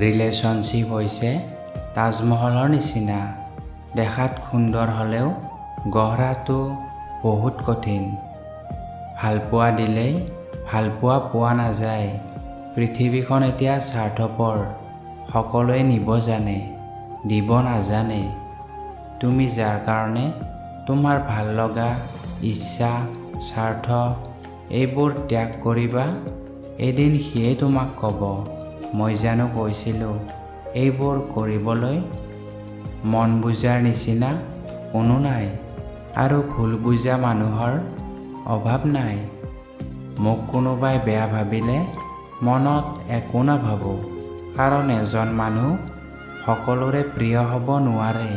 Relationship হৈছে তাজমহলৰ নিচিনা। দেখাত সুন্দৰ হ'লেও গঢ়াটো বহুত কঠিন। ভালপোৱা দিলেই ভালপোৱা পোৱা নাযায়। পৃথিৱীখন এতিয়া স্বাৰ্থপৰ। সকলোৱে নিব জানে, দিব নাজানে। তুমি যাৰ কাৰণে তোমাৰ ভাল লগা, ইচ্ছা, স্বাৰ্থ এইবোৰ ত্যাগ কৰিবা, এদিন সিয়ে তোমাক ক'ব, মই জানো কৈছিলোঁ এইবোৰ কৰিবলৈ। মন বুজাৰ নিচিনা কোনো নাই আৰু ভুল বুজা মানুহৰ অভাৱ নাই। মোক কোনোবাই বেয়া ভাবিলে মনত একো নাভাবোঁ, কাৰণ এজন মানুহ সকলোৰে প্ৰিয় হ'ব নোৱাৰে।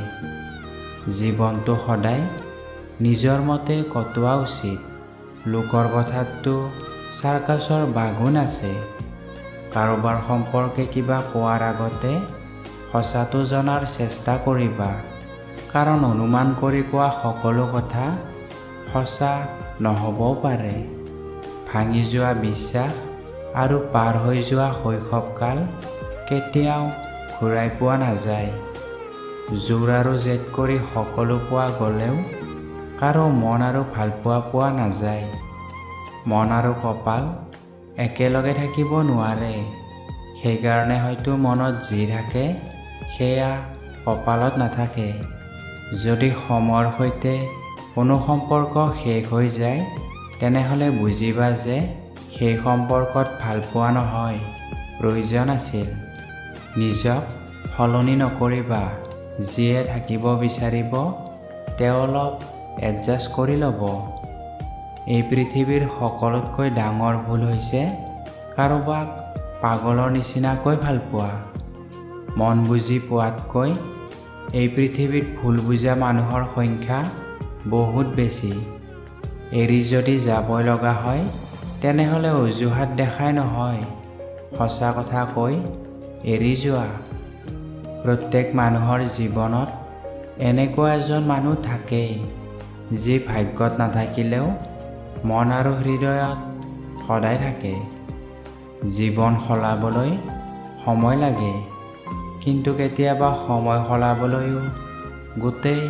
জীৱনটো সদায় নিজৰ মতে কটোৱা উচিত। লোকৰ কথাততো চাৰ্কাছৰ বাগুণ আছে। কাৰোবাৰ সম্পৰ্কে কিবা কোৱাৰ আগতে সঁচাটো জনাৰ চেষ্টা কৰিবা, কাৰণ অনুমান কৰি কোৱা সকলো কথা সঁচা নহ'বও পাৰে। ভাঙি যোৱা বিশ্বাস আৰু পাৰ হৈ যোৱা শৈশৱকাল কেতিয়াও ঘূৰাই পোৱা নাযায়। জোৰ আৰু জেদ কৰি সকলো পোৱা গ'লেও কাৰো মন আৰু ভালপোৱা পোৱা নাযায়। মন আৰু কপাল একেলগে থাকিব নোৱাৰে। সেইকাৰণে হয়তো মনত যি থাকে সেয়া কপালত নাথাকে। যদি সময়ৰ সৈতে কোনো সম্পৰ্ক শেষ হৈ যায়, তেনেহ'লে বুজিবা যে সেই সম্পৰ্কত ভালপোৱা নহয়, প্ৰয়োজন আছিল। নিজক সলনি নকৰিবা। যিয়ে থাকিব বিচাৰিব তেওঁ অলপ এডজাষ্ট কৰি ল'ব। এই পৃথিৱীৰ সকলোতকৈ ডাঙৰ ভুল হৈছে কাৰোবাক পাগলৰ নিচিনাকৈ ভালপোৱা। মন বুজি পোৱাতকৈ এই পৃথিৱীত ভুল বুজা মানুহৰ সংখ্যা বহুত বেছি। এৰি যদি যাবই লগা হয়, তেনেহ'লে অজুহাত দেখাই নহয়, সঁচা কথা কৈ এৰি যোৱা। প্ৰত্যেক মানুহৰ জীৱনত এনেকুৱা এজন মানুহ থাকেই, যি ভাগ্যত নাথাকিলেও মন আৰু হৃদয়ত সদায় থাকে। জীৱন সলাবলৈ সময় লাগে, কিন্তু কেতিয়াবা সময় সলাবলৈও গোটেই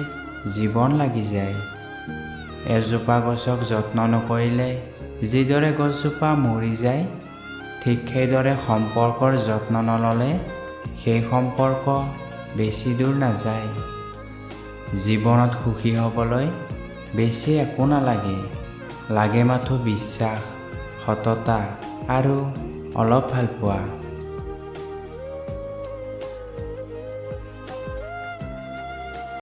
জীৱন লাগি যায়। এজোপা গছক যত্ন নকৰিলে যিদৰে গছজোপা মৰি যায়, ঠিক সেইদৰে সম্পৰ্কৰ যত্ন নল'লে সেই সম্পৰ্ক বেছি দূৰ নাযায়। জীৱনত সুখী হ'বলৈ বেছি একো নালাগে, লাগে মাথো বিশ্বাস, সততা আৰু অলপ ভালপোৱা।